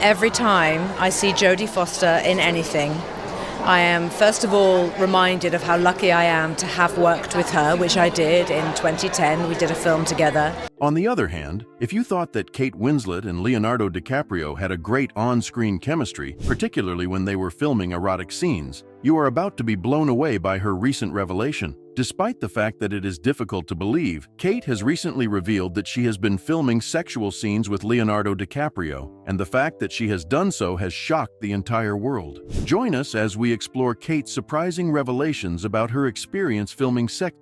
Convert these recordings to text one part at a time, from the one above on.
Every time I see Jodie Foster in anything, I am first of all reminded of how lucky I am to have worked with her, which I did in 2010. We did a film together. On the other hand, if you thought that Kate Winslet and Leonardo DiCaprio had a great on-screen chemistry, particularly when they were filming erotic scenes, you are about to be blown away by her recent revelation. Despite the fact that it is difficult to believe, Kate has recently revealed that she has been filming sexual scenes with Leonardo DiCaprio, and the fact that she has done so has shocked the entire world. Join us as we explore Kate's surprising revelations about her experience filming sex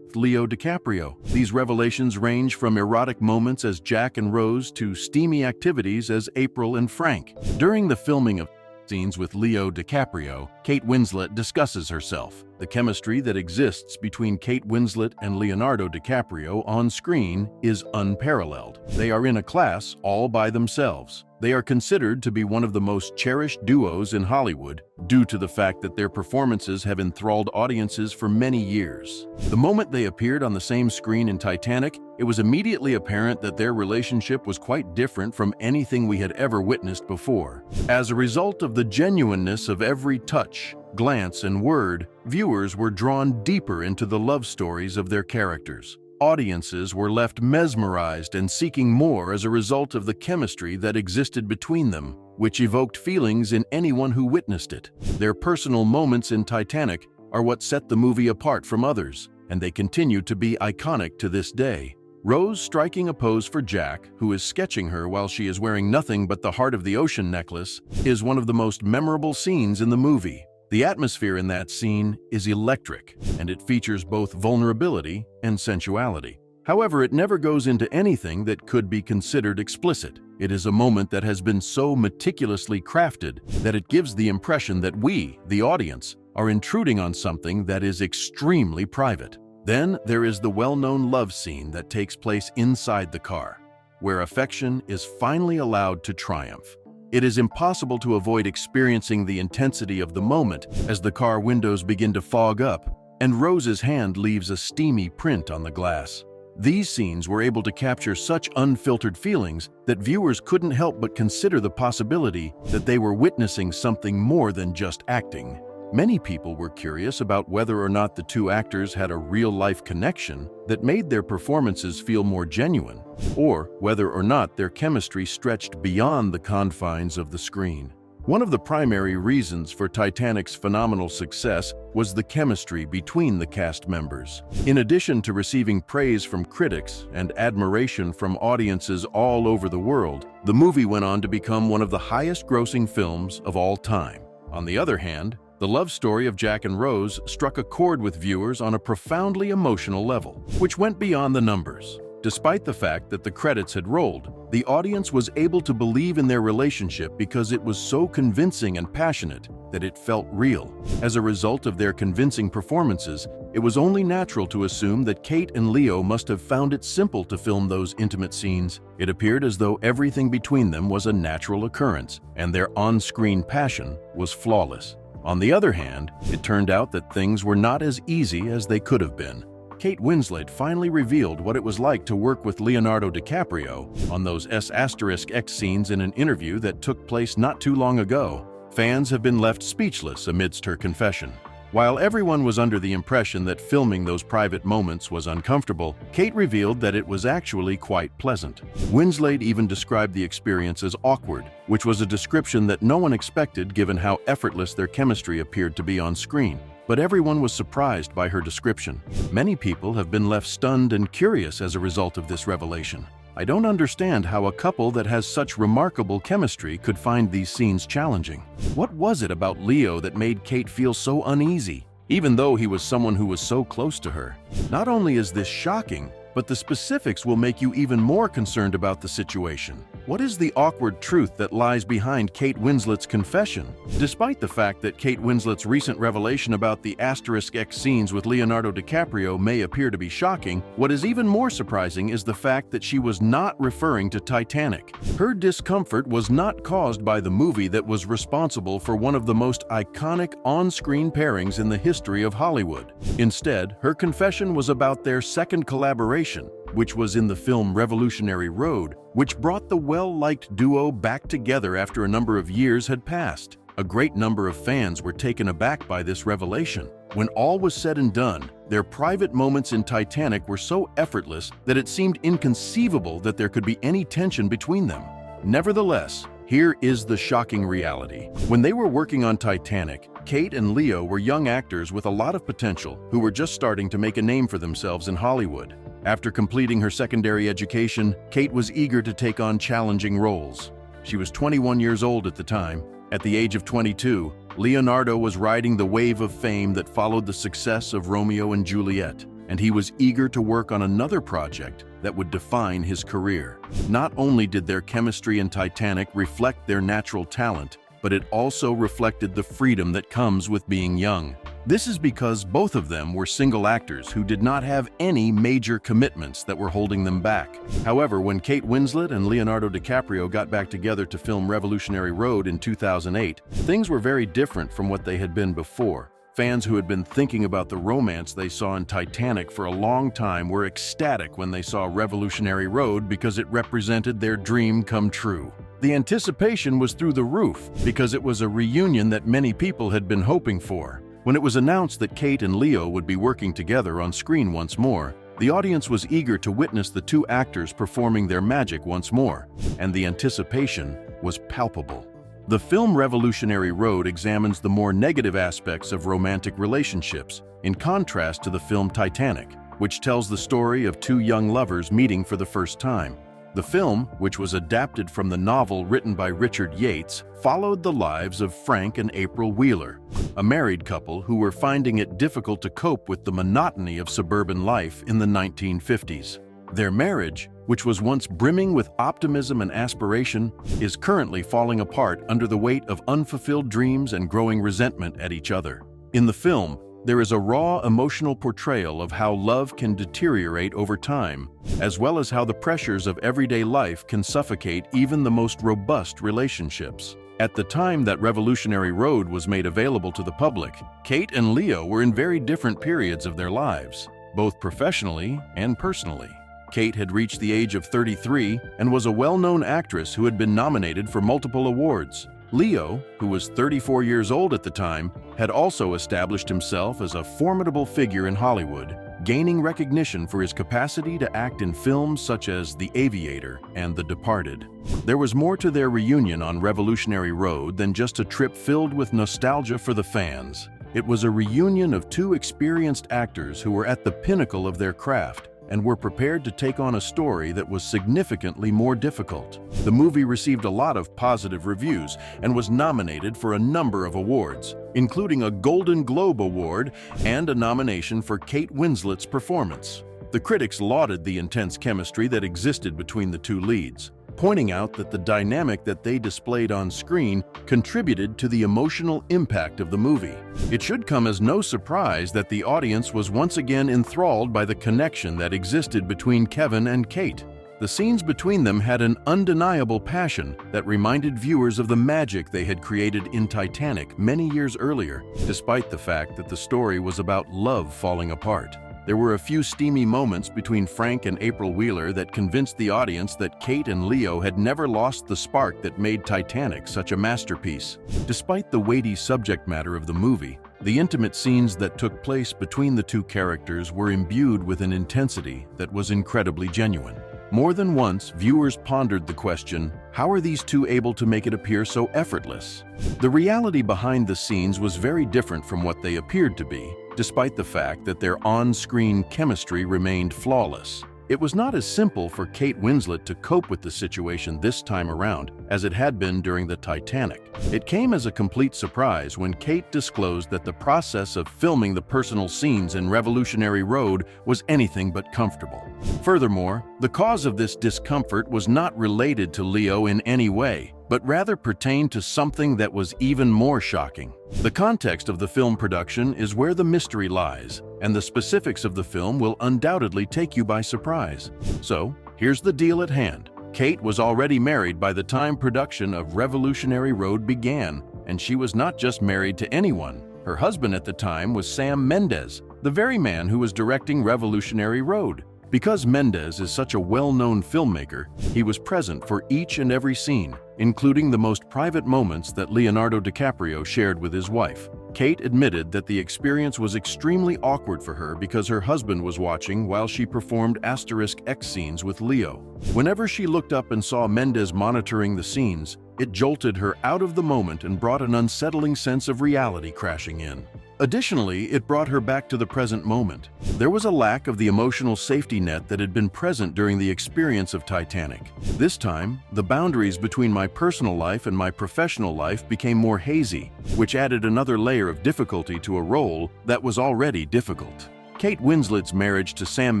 with Leo DiCaprio. These revelations range from erotic moments as Jack and Rose to steamy activities as April and Frank. During the filming of scenes with Leo DiCaprio, Kate Winslet discusses herself. The chemistry that exists between Kate Winslet and Leonardo DiCaprio on screen is unparalleled. They are in a class all by themselves. They are considered to be one of the most cherished duos in Hollywood due to the fact that their performances have enthralled audiences for many years. The moment they appeared on the same screen in Titanic, it was immediately apparent that their relationship was quite different from anything we had ever witnessed before. As a result of the genuineness of every touch, glance, and word, viewers were drawn deeper into the love stories of their characters. Audiences were left mesmerized and seeking more as a result of the chemistry that existed between them, which evoked feelings in anyone who witnessed it. Their personal moments in Titanic are what set the movie apart from others, and they continue to be iconic to this day. Rose striking a pose for Jack, who is sketching her while she is wearing nothing but the Heart of the Ocean necklace, is one of the most memorable scenes in the movie. The atmosphere in that scene is electric, and it features both vulnerability and sensuality. However, it never goes into anything that could be considered explicit. It is a moment that has been so meticulously crafted that it gives the impression that we, the audience, are intruding on something that is extremely private. Then there is the well-known love scene that takes place inside the car, where affection is finally allowed to triumph. It is impossible to avoid experiencing the intensity of the moment as the car windows begin to fog up and Rose's hand leaves a steamy print on the glass. These scenes were able to capture such unfiltered feelings that viewers couldn't help but consider the possibility that they were witnessing something more than just acting. Many people were curious about whether or not the two actors had a real-life connection that made their performances feel more genuine, or whether or not their chemistry stretched beyond the confines of the screen. One of the primary reasons for Titanic's phenomenal success was the chemistry between the cast members. In addition to receiving praise from critics and admiration from audiences all over the world, the movie went on to become one of the highest-grossing films of all time. On the other hand, the love story of Jack and Rose struck a chord with viewers on a profoundly emotional level, which went beyond the numbers. Despite the fact that the credits had rolled, the audience was able to believe in their relationship because it was so convincing and passionate that it felt real. As a result of their convincing performances, it was only natural to assume that Kate and Leo must have found it simple to film those intimate scenes. It appeared as though everything between them was a natural occurrence, and their on-screen passion was flawless. On the other hand, it turned out that things were not as easy as they could have been. Kate Winslet finally revealed what it was like to work with Leonardo DiCaprio on those S*X scenes in an interview that took place not too long ago. Fans have been left speechless amidst her confession. While everyone was under the impression that filming those private moments was uncomfortable, Kate revealed that it was actually quite pleasant. Winslet even described the experience as awkward, which was a description that no one expected given how effortless their chemistry appeared to be on screen. But everyone was surprised by her description. Many people have been left stunned and curious as a result of this revelation. I don't understand how a couple that has such remarkable chemistry could find these scenes challenging. What was it about Leo that made Kate feel so uneasy, even though he was someone who was so close to her? Not only is this shocking, but the specifics will make you even more concerned about the situation. What is the awkward truth that lies behind Kate Winslet's confession? Despite the fact that Kate Winslet's recent revelation about the *X scenes with Leonardo DiCaprio may appear to be shocking, what is even more surprising is the fact that she was not referring to Titanic. Her discomfort was not caused by the movie that was responsible for one of the most iconic on-screen pairings in the history of Hollywood. Instead, her confession was about their second collaboration, which was in the film Revolutionary Road, which brought the well-liked duo back together after a number of years had passed. A great number of fans were taken aback by this revelation. When all was said and done, their private moments in Titanic were so effortless that it seemed inconceivable that there could be any tension between them. Nevertheless, here is the shocking reality. When they were working on Titanic, Kate and Leo were young actors with a lot of potential who were just starting to make a name for themselves in Hollywood. After completing her secondary education, Kate was eager to take on challenging roles. She was 21 years old at the time. At the age of 22, Leonardo was riding the wave of fame that followed the success of Romeo and Juliet, and he was eager to work on another project that would define his career. Not only did their chemistry in Titanic reflect their natural talent, but it also reflected the freedom that comes with being young. This is because both of them were single actors who did not have any major commitments that were holding them back. However, when Kate Winslet and Leonardo DiCaprio got back together to film Revolutionary Road in 2008, things were very different from what they had been before. Fans who had been thinking about the romance they saw in Titanic for a long time were ecstatic when they saw Revolutionary Road because it represented their dream come true. The anticipation was through the roof because it was a reunion that many people had been hoping for. When it was announced that Kate and Leo would be working together on screen once more, the audience was eager to witness the two actors performing their magic once more, and the anticipation was palpable. The film Revolutionary Road examines the more negative aspects of romantic relationships, in contrast to the film Titanic, which tells the story of two young lovers meeting for the first time. The film, which was adapted from the novel written by Richard Yates, followed the lives of Frank and April Wheeler, a married couple who were finding it difficult to cope with the monotony of suburban life in the 1950s. Their marriage, which was once brimming with optimism and aspiration, is currently falling apart under the weight of unfulfilled dreams and growing resentment at each other. In the film, there is a raw emotional portrayal of how love can deteriorate over time, as well as how the pressures of everyday life can suffocate even the most robust relationships. At the time that Revolutionary Road was made available to the public, Kate and Leo were in very different periods of their lives, both professionally and personally. Kate had reached the age of 33 and was a well-known actress who had been nominated for multiple awards. Leo, who was 34 years old at the time, had also established himself as a formidable figure in Hollywood, gaining recognition for his capacity to act in films such as The Aviator and The Departed. There was more to their reunion on Revolutionary Road than just a trip filled with nostalgia for the fans. It was a reunion of two experienced actors who were at the pinnacle of their craft and were prepared to take on a story that was significantly more difficult. The movie received a lot of positive reviews and was nominated for a number of awards, including a Golden Globe Award and a nomination for Kate Winslet's performance. The critics lauded the intense chemistry that existed between the two leads, pointing out that the dynamic that they displayed on screen contributed to the emotional impact of the movie. It should come as no surprise that the audience was once again enthralled by the connection that existed between Kevin and Kate. The scenes between them had an undeniable passion that reminded viewers of the magic they had created in Titanic many years earlier, despite the fact that the story was about love falling apart. There were a few steamy moments between Frank and April Wheeler that convinced the audience that Kate and Leo had never lost the spark that made Titanic such a masterpiece. Despite the weighty subject matter of the movie, the intimate scenes that took place between the two characters were imbued with an intensity that was incredibly genuine. More than once, viewers pondered the question, how are these two able to make it appear so effortless? The reality behind the scenes was very different from what they appeared to be, despite the fact that their on-screen chemistry remained flawless. It was not as simple for Kate Winslet to cope with the situation this time around as it had been during the Titanic. It came as a complete surprise when Kate disclosed that the process of filming the personal scenes in Revolutionary Road was anything but comfortable. Furthermore, the cause of this discomfort was not related to Leo in any way, but rather pertained to something that was even more shocking. The context of the film production is where the mystery lies, and the specifics of the film will undoubtedly take you by surprise. So, here's the deal at hand. Kate was already married by the time production of Revolutionary Road began, and she was not just married to anyone. Her husband at the time was Sam Mendes, the very man who was directing Revolutionary Road. Because Mendes is such a well-known filmmaker, he was present for each and every scene, including the most private moments that Leonardo DiCaprio shared with his wife. Kate admitted that the experience was extremely awkward for her because her husband was watching while she performed *X scenes with Leo. Whenever she looked up and saw Mendes monitoring the scenes, it jolted her out of the moment and brought an unsettling sense of reality crashing in. Additionally, it brought her back to the present moment. There was a lack of the emotional safety net that had been present during the experience of Titanic. This time, the boundaries between my personal life and my professional life became more hazy, which added another layer of difficulty to a role that was already difficult. Kate Winslet's marriage to Sam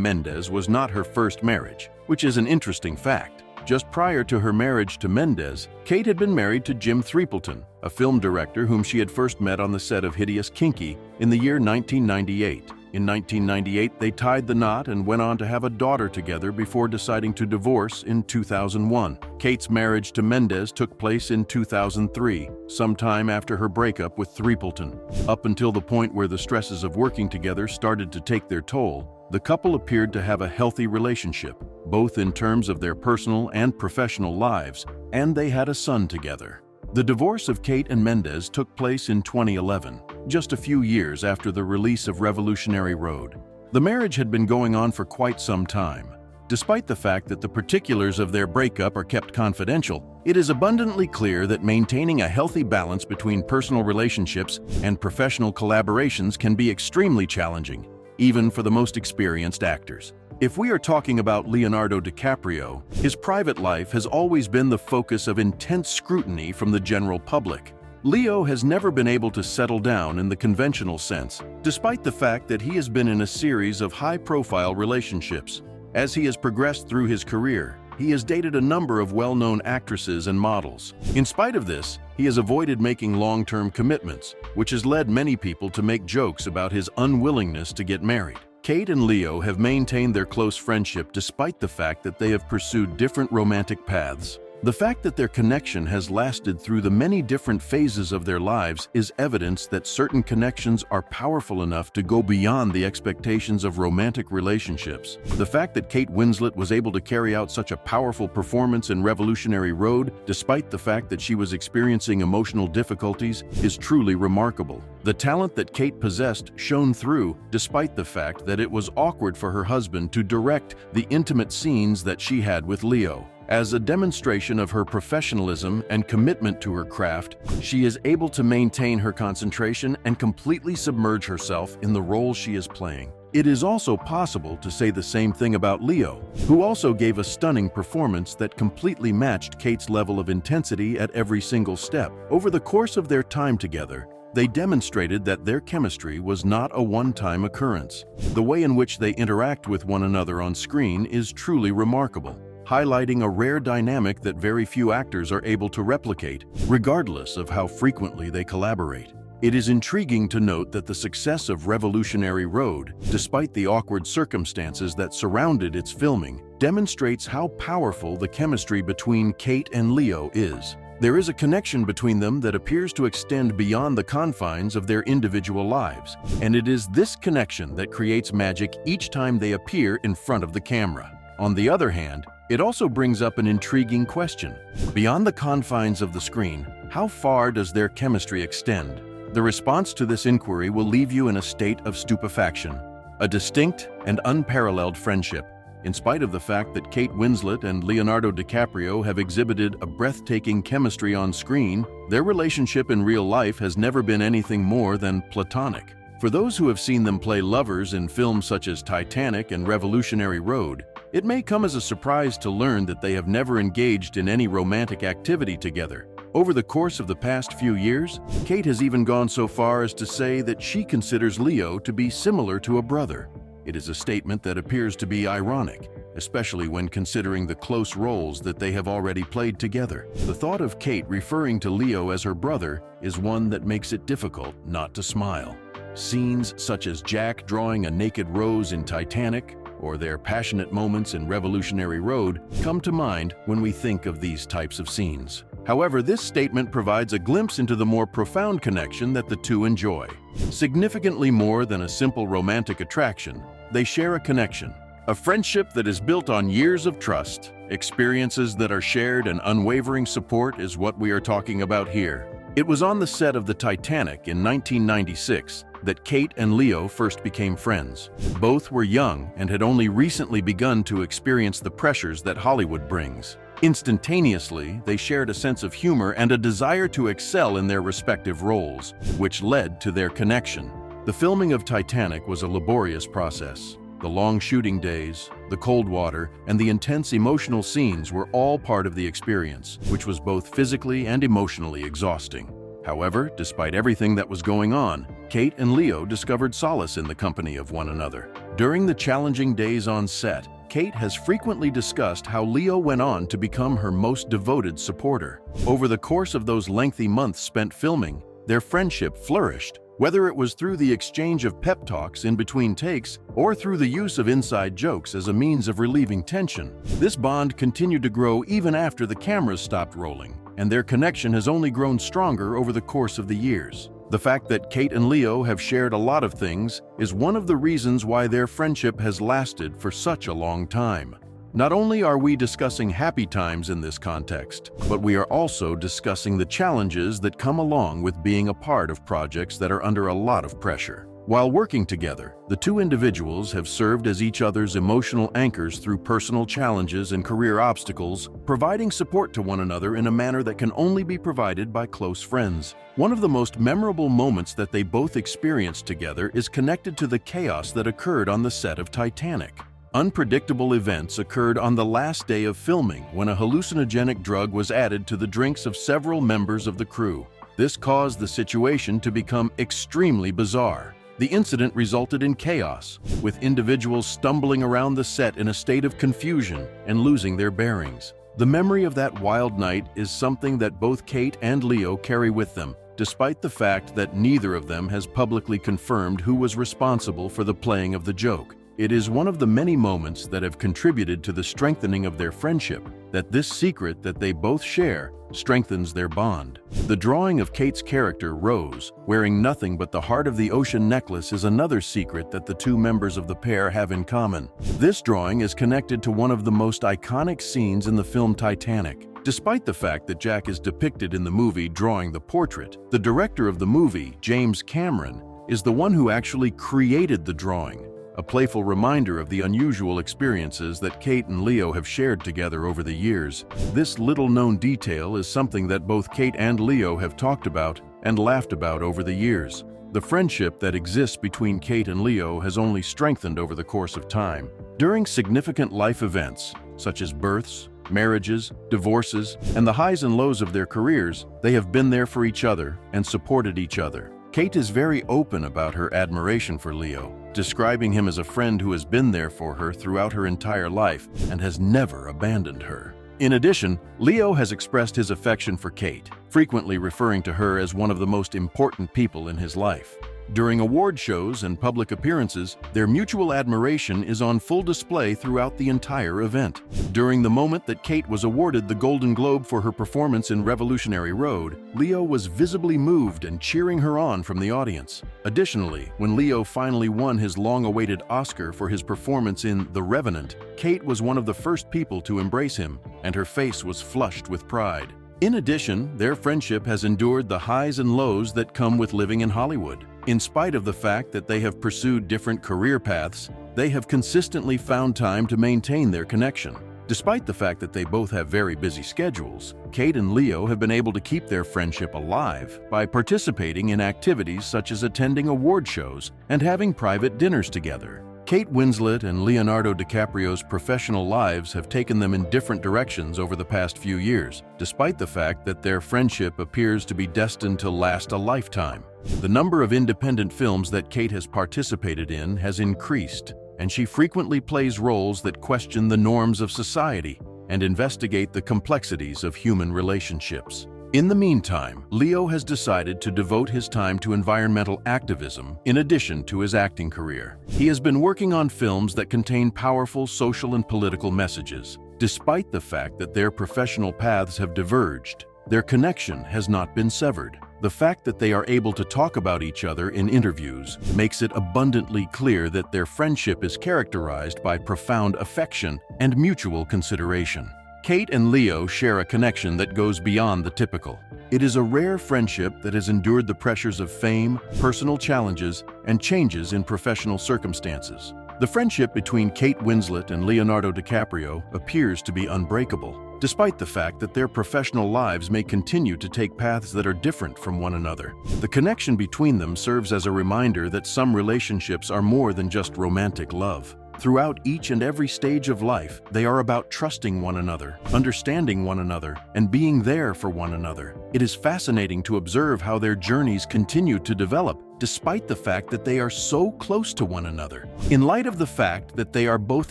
Mendes was not her first marriage, which is an interesting fact. Just prior to her marriage to Mendes, Kate had been married to Jim Threepleton, a film director whom she had first met on the set of Hideous Kinky in the year 1998. In 1998, they tied the knot and went on to have a daughter together before deciding to divorce in 2001. Kate's marriage to Mendes took place in 2003, sometime after her breakup with Threepleton. Up until the point where the stresses of working together started to take their toll, the couple appeared to have a healthy relationship, both in terms of their personal and professional lives, and they had a son together. The divorce of Kate and Mendes took place in 2011, just a few years after the release of Revolutionary Road. The marriage had been going on for quite some time. Despite the fact that the particulars of their breakup are kept confidential, it is abundantly clear that maintaining a healthy balance between personal relationships and professional collaborations can be extremely challenging, even for the most experienced actors. If we are talking about Leonardo DiCaprio, his private life has always been the focus of intense scrutiny from the general public. Leo has never been able to settle down in the conventional sense, despite the fact that he has been in a series of high-profile relationships. As he has progressed through his career, he has dated a number of well-known actresses and models. In spite of this, he has avoided making long-term commitments, which has led many people to make jokes about his unwillingness to get married. Kate and Leo have maintained their close friendship despite the fact that they have pursued different romantic paths. The fact that their connection has lasted through the many different phases of their lives is evidence that certain connections are powerful enough to go beyond the expectations of romantic relationships. The fact that Kate Winslet was able to carry out such a powerful performance in Revolutionary Road, despite the fact that she was experiencing emotional difficulties, is truly remarkable. The talent that Kate possessed shone through, despite the fact that it was awkward for her husband to direct the intimate scenes that she had with Leo. As a demonstration of her professionalism and commitment to her craft, she is able to maintain her concentration and completely submerge herself in the role she is playing. It is also possible to say the same thing about Leo, who also gave a stunning performance that completely matched Kate's level of intensity at every single step. Over the course of their time together, they demonstrated that their chemistry was not a one-time occurrence. The way in which they interact with one another on screen is truly remarkable, highlighting a rare dynamic that very few actors are able to replicate, regardless of how frequently they collaborate. It is intriguing to note that the success of Revolutionary Road, despite the awkward circumstances that surrounded its filming, demonstrates how powerful the chemistry between Kate and Leo is. There is a connection between them that appears to extend beyond the confines of their individual lives, and it is this connection that creates magic each time they appear in front of the camera. On the other hand, it also brings up an intriguing question. Beyond the confines of the screen, how far does their chemistry extend? The response to this inquiry will leave you in a state of stupefaction. A distinct and unparalleled friendship. In spite of the fact that Kate Winslet and Leonardo DiCaprio have exhibited a breathtaking chemistry on screen, their relationship in real life has never been anything more than platonic. For those who have seen them play lovers in films such as Titanic and Revolutionary Road, it may come as a surprise to learn that they have never engaged in any romantic activity together. Over the course of the past few years, Kate has even gone so far as to say that she considers Leo to be similar to a brother. It is a statement that appears to be ironic, especially when considering the close roles that they have already played together. The thought of Kate referring to Leo as her brother is one that makes it difficult not to smile. Scenes such as Jack drawing a naked Rose in Titanic or their passionate moments in Revolutionary Road come to mind when we think of these types of scenes. However, this statement provides a glimpse into the more profound connection that the two enjoy. Significantly more than a simple romantic attraction, they share a connection, A friendship that is built on years of trust, experiences that are shared, and unwavering support is what we are talking about here. It was on the set of the Titanic in 1996 that Kate and Leo first became friends. Both were young and had only recently begun to experience the pressures that Hollywood brings. Instantaneously, they shared a sense of humor and a desire to excel in their respective roles, which led to their connection. The filming of Titanic was a laborious process. The long shooting days, the cold water, and the intense emotional scenes were all part of the experience, which was both physically and emotionally exhausting. However, despite everything that was going on, Kate and Leo discovered solace in the company of one another. During the challenging days on set, Kate has frequently discussed how Leo went on to become her most devoted supporter. Over the course of those lengthy months spent filming, their friendship flourished, whether it was through the exchange of pep talks in between takes or through the use of inside jokes as a means of relieving tension. This bond continued to grow even after the cameras stopped rolling, and their connection has only grown stronger over the course of the years. The fact that Kate and Leo have shared a lot of things is one of the reasons why their friendship has lasted for such a long time. Not only are we discussing happy times in this context, but we are also discussing the challenges that come along with being a part of projects that are under a lot of pressure. While working together, the two individuals have served as each other's emotional anchors through personal challenges and career obstacles, providing support to one another in a manner that can only be provided by close friends. One of the most memorable moments that they both experienced together is connected to the chaos that occurred on the set of Titanic. Unpredictable events occurred on the last day of filming when a hallucinogenic drug was added to the drinks of several members of the crew. This caused the situation to become extremely bizarre. The incident resulted in chaos, with individuals stumbling around the set in a state of confusion and losing their bearings. The memory of that wild night is something that both Kate and Leo carry with them, despite the fact that neither of them has publicly confirmed who was responsible for the playing of the joke. It is one of the many moments that have contributed to the strengthening of their friendship, that this secret that they both share strengthens their bond. The drawing of Kate's character, Rose, wearing nothing but the heart of the ocean necklace is another secret that the two members of the pair have in common. This drawing is connected to one of the most iconic scenes in the film Titanic. Despite the fact that Jack is depicted in the movie drawing the portrait, the director of the movie, James Cameron, is the one who actually created the drawing. A playful reminder of the unusual experiences that Kate and Leo have shared together over the years. This little-known detail is something that both Kate and Leo have talked about and laughed about over the years. The friendship that exists between Kate and Leo has only strengthened over the course of time. During significant life events, such as births, marriages, divorces, and the highs and lows of their careers, they have been there for each other and supported each other. Kate is very open about her admiration for Leo, describing him as a friend who has been there for her throughout her entire life and has never abandoned her. In addition, Leo has expressed his affection for Kate, frequently referring to her as one of the most important people in his life. During award shows and public appearances, their mutual admiration is on full display throughout the entire event. During the moment that Kate was awarded the Golden Globe for her performance in Revolutionary Road, Leo was visibly moved and cheering her on from the audience. Additionally, when Leo finally won his long-awaited Oscar for his performance in The Revenant, Kate was one of the first people to embrace him, and her face was flushed with pride. In addition, their friendship has endured the highs and lows that come with living in Hollywood. In spite of the fact that they have pursued different career paths, they have consistently found time to maintain their connection. Despite the fact that they both have very busy schedules, Kate and Leo have been able to keep their friendship alive by participating in activities such as attending award shows and having private dinners together. Kate Winslet and Leonardo DiCaprio's professional lives have taken them in different directions over the past few years, despite the fact that their friendship appears to be destined to last a lifetime. The number of independent films that Kate has participated in has increased, and she frequently plays roles that question the norms of society and investigate the complexities of human relationships. In the meantime, Leo has decided to devote his time to environmental activism in addition to his acting career. He has been working on films that contain powerful social and political messages. Despite the fact that their professional paths have diverged, Their connection has not been severed. The fact that they are able to talk about each other in interviews makes it abundantly clear that their friendship is characterized by profound affection and mutual consideration. Kate and Leo share a connection that goes beyond the typical. It is a rare friendship that has endured the pressures of fame, personal challenges, and changes in professional circumstances. The friendship between Kate Winslet and Leonardo DiCaprio appears to be unbreakable, despite the fact that their professional lives may continue to take paths that are different from one another. The connection between them serves as a reminder that some relationships are more than just romantic love. Throughout each and every stage of life, they are about trusting one another, understanding one another, and being there for one another. It is fascinating to observe how their journeys continue to develop, despite the fact that they are so close to one another. In light of the fact that they are both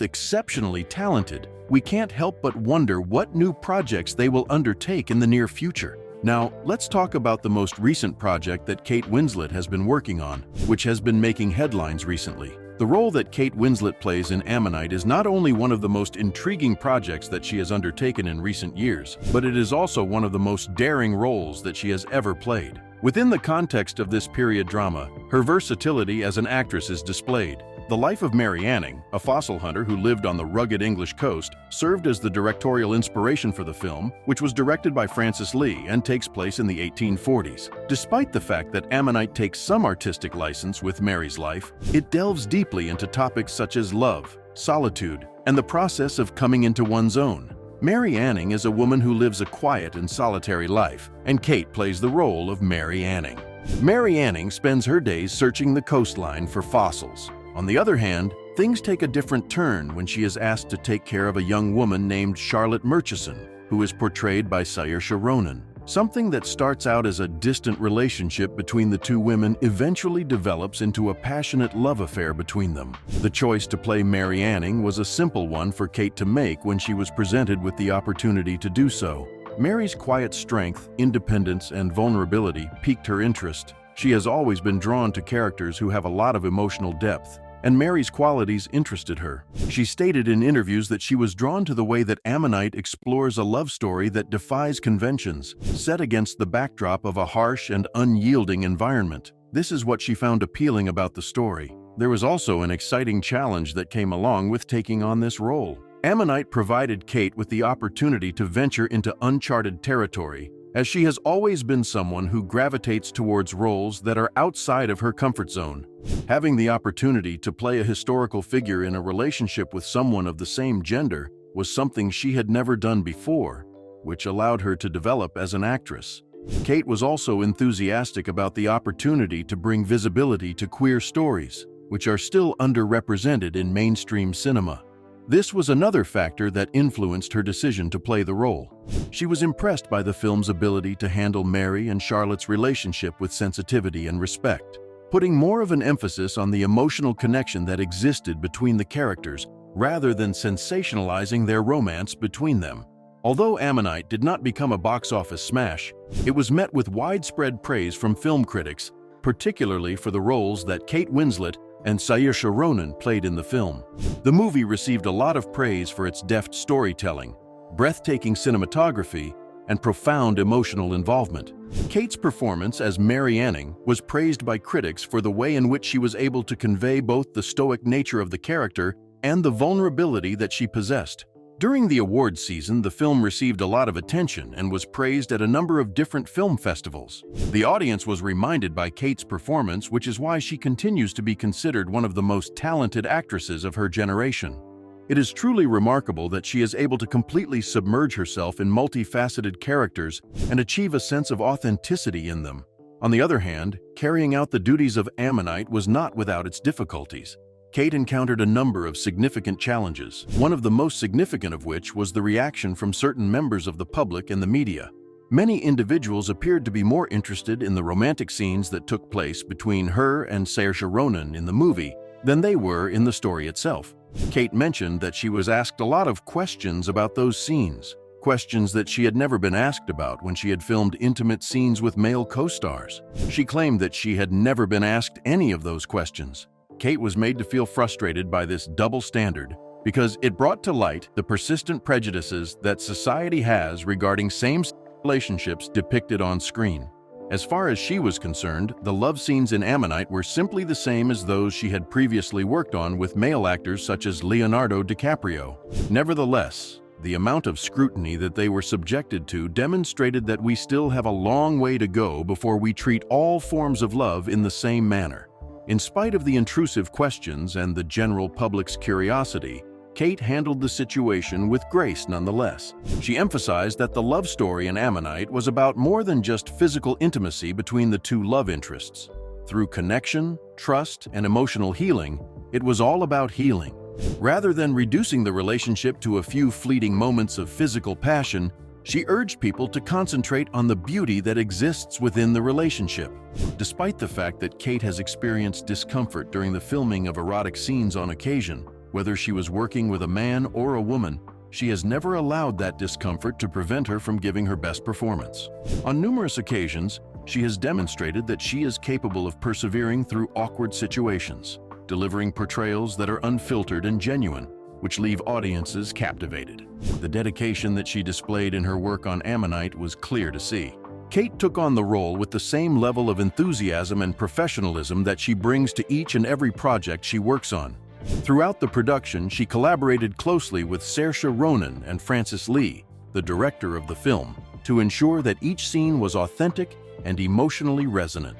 exceptionally talented, we can't help but wonder what new projects they will undertake in the near future. Now, let's talk about the most recent project that Kate Winslet has been working on, which has been making headlines recently. The role that Kate Winslet plays in Ammonite is not only one of the most intriguing projects that she has undertaken in recent years, but it is also one of the most daring roles that she has ever played. Within the context of this period drama, her versatility as an actress is displayed. The life of Mary Anning, a fossil hunter who lived on the rugged English coast, served as the directorial inspiration for the film, which was directed by Francis Lee and takes place in the 1840s. Despite the fact that Ammonite takes some artistic license with Mary's life, it delves deeply into topics such as love, solitude, and the process of coming into one's own. Mary Anning is a woman who lives a quiet and solitary life, and Kate plays the role of Mary Anning. Mary Anning spends her days searching the coastline for fossils. On the other hand, things take a different turn when she is asked to take care of a young woman named Charlotte Murchison, who is portrayed by Saoirse Ronan. Something that starts out as a distant relationship between the two women eventually develops into a passionate love affair between them. The choice to play Mary Anning was a simple one for Kate to make when she was presented with the opportunity to do so. Mary's quiet strength, independence, and vulnerability piqued her interest. She has always been drawn to characters who have a lot of emotional depth, and Mary's qualities interested her. She stated in interviews that she was drawn to the way that Ammonite explores a love story that defies conventions, set against the backdrop of a harsh and unyielding environment. This is what she found appealing about the story. There was also an exciting challenge that came along with taking on this role. Ammonite provided Kate with the opportunity to venture into uncharted territory, as she has always been someone who gravitates towards roles that are outside of her comfort zone. Having the opportunity to play a historical figure in a relationship with someone of the same gender was something she had never done before, which allowed her to develop as an actress. Kate was also enthusiastic about the opportunity to bring visibility to queer stories, which are still underrepresented in mainstream cinema. This was another factor that influenced her decision to play the role. She was impressed by the film's ability to handle Mary and Charlotte's relationship with sensitivity and respect, putting more of an emphasis on the emotional connection that existed between the characters rather than sensationalizing their romance between them. Although Ammonite did not become a box office smash, it was met with widespread praise from film critics, particularly for the roles that Kate Winslet and Saoirse Ronan played in the film. The movie received a lot of praise for its deft storytelling, breathtaking cinematography, and profound emotional involvement. Kate's performance as Mary Anning was praised by critics for the way in which she was able to convey both the stoic nature of the character and the vulnerability that she possessed. During the awards season, the film received a lot of attention and was praised at a number of different film festivals. The audience was reminded by Kate's performance, which is why she continues to be considered one of the most talented actresses of her generation. It is truly remarkable that she is able to completely submerge herself in multifaceted characters and achieve a sense of authenticity in them. On the other hand, carrying out the duties of Ammonite was not without its difficulties. Kate encountered a number of significant challenges, one of the most significant of which was the reaction from certain members of the public and the media. Many individuals appeared to be more interested in the romantic scenes that took place between her and Saoirse Ronan in the movie than they were in the story itself. Kate mentioned that she was asked a lot of questions about those scenes, questions that she had never been asked about when she had filmed intimate scenes with male co-stars. She claimed that she had never been asked any of those questions. Kate was made to feel frustrated by this double standard because it brought to light the persistent prejudices that society has regarding same-sex relationships depicted on screen. As far as she was concerned, the love scenes in Ammonite were simply the same as those she had previously worked on with male actors such as Leonardo DiCaprio. Nevertheless, the amount of scrutiny that they were subjected to demonstrated that we still have a long way to go before we treat all forms of love in the same manner. In spite of the intrusive questions and the general public's curiosity, Kate handled the situation with grace nonetheless. She emphasized that the love story in Ammonite was about more than just physical intimacy between the two love interests. Through connection, trust, and emotional healing, it was all about healing. Rather than reducing the relationship to a few fleeting moments of physical passion, she urged people to concentrate on the beauty that exists within the relationship. Despite the fact that Kate has experienced discomfort during the filming of erotic scenes on occasion, whether she was working with a man or a woman, she has never allowed that discomfort to prevent her from giving her best performance. On numerous occasions, she has demonstrated that she is capable of persevering through awkward situations, delivering portrayals that are unfiltered and genuine, which leave audiences captivated. The dedication that she displayed in her work on Ammonite was clear to see. Kate took on the role with the same level of enthusiasm and professionalism that she brings to each and every project she works on. Throughout the production, she collaborated closely with Saoirse Ronan and Francis Lee, the director of the film, to ensure that each scene was authentic and emotionally resonant.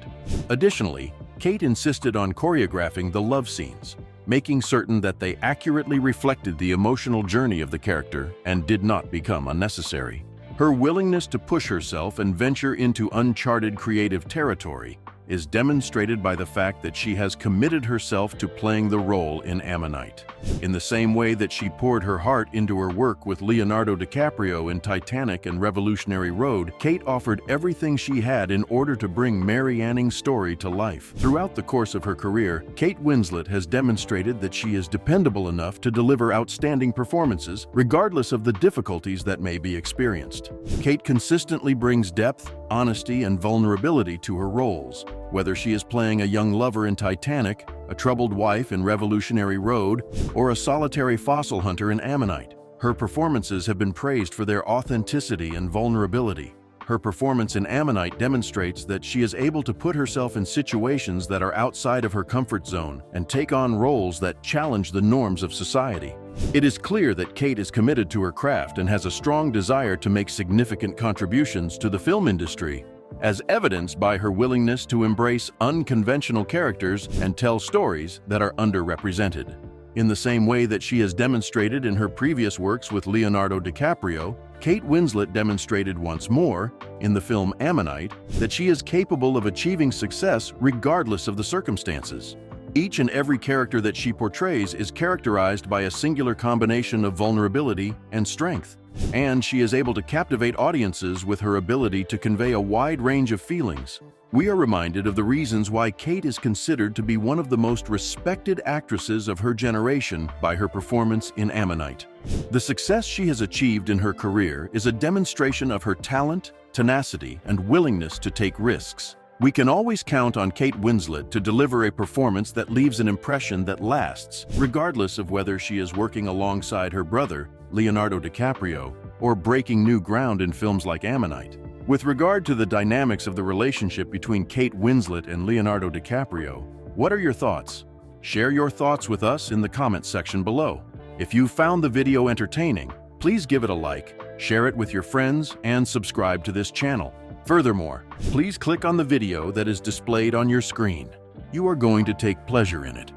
Additionally, Kate insisted on choreographing the love scenes, making certain that they accurately reflected the emotional journey of the character and did not become unnecessary. Her willingness to push herself and venture into uncharted creative territory is demonstrated by the fact that she has committed herself to playing the role in Ammonite. In the same way that she poured her heart into her work with Leonardo DiCaprio in Titanic and Revolutionary Road, Kate offered everything she had in order to bring Mary Anning's story to life. Throughout the course of her career, Kate Winslet has demonstrated that she is dependable enough to deliver outstanding performances, regardless of the difficulties that may be experienced. Kate consistently brings depth, honesty, and vulnerability to her roles. Whether she is playing a young lover in Titanic, a troubled wife in Revolutionary Road, or a solitary fossil hunter in Ammonite, her performances have been praised for their authenticity and vulnerability. Her performance in Ammonite demonstrates that she is able to put herself in situations that are outside of her comfort zone and take on roles that challenge the norms of society. It is clear that Kate is committed to her craft and has a strong desire to make significant contributions to the film industry, as evidenced by her willingness to embrace unconventional characters and tell stories that are underrepresented. In the same way that she has demonstrated in her previous works with Leonardo DiCaprio, Kate Winslet demonstrated once more, in the film Ammonite, that she is capable of achieving success regardless of the circumstances. Each and every character that she portrays is characterized by a singular combination of vulnerability and strength, and she is able to captivate audiences with her ability to convey a wide range of feelings. We are reminded of the reasons why Kate is considered to be one of the most respected actresses of her generation by her performance in Ammonite. The success she has achieved in her career is a demonstration of her talent, tenacity, and willingness to take risks. We can always count on Kate Winslet to deliver a performance that leaves an impression that lasts, regardless of whether she is working alongside her brother, Leonardo DiCaprio, or breaking new ground in films like Ammonite. With regard to the dynamics of the relationship between Kate Winslet and Leonardo DiCaprio, what are your thoughts? Share your thoughts with us in the comments section below. If you found the video entertaining, please give it a like, share it with your friends, and subscribe to this channel. Furthermore, please click on the video that is displayed on your screen. You are going to take pleasure in it.